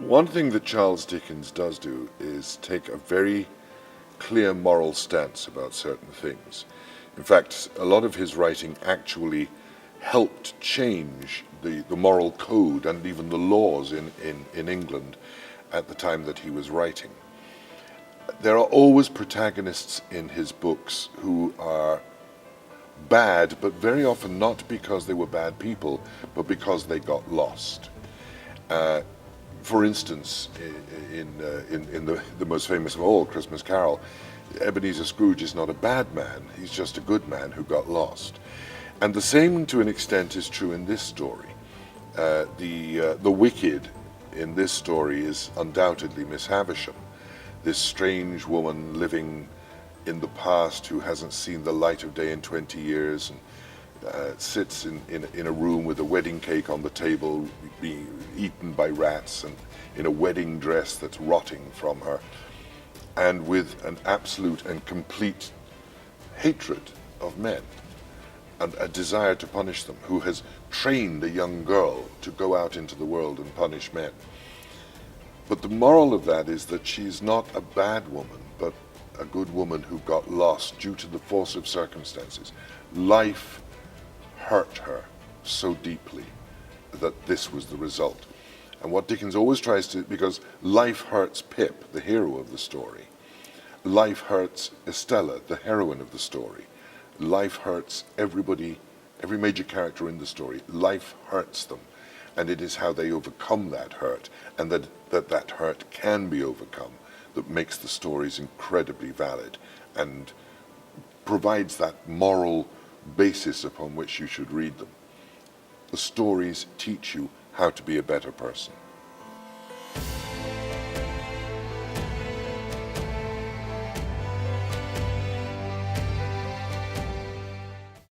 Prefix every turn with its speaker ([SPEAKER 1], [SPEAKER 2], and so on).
[SPEAKER 1] One thing that Charles Dickens does do is take a very clear moral stance about certain things. In fact, a lot of his writing actually helped change the moral code and even the laws in England at the time that he was writing. There are always protagonists in his books who are bad, but very often not because they were bad people, but because they got lost. For instance, in the most famous of all, Christmas Carol, Ebenezer Scrooge is not a bad man, he's just a good man who got lost. And the same, to an extent, is true in this story. The wicked in this story is undoubtedly Miss Havisham, this strange woman living in the past who hasn't seen the light of day in 20 years and sits in a room with a wedding cake on the table being eaten by rats and in a wedding dress that's rotting from her, and with an absolute and complete hatred of men and a desire to punish them, who has trained a young girl to go out into the world and punish men. But the moral of that is that she's not a bad woman, but a good woman who got lost due to the force of circumstances. Life hurt her so deeply that this was the result. And what Dickens always tries to, because life hurts Pip, the hero of the story. Life hurts Estella, the heroine of the story. Life hurts everybody, every major character in the story. Life hurts them. And it is how they overcome that hurt, and that hurt can be overcome, that makes the stories incredibly valid and provides that moral basis upon which you should read them. The stories teach you how to be a better person.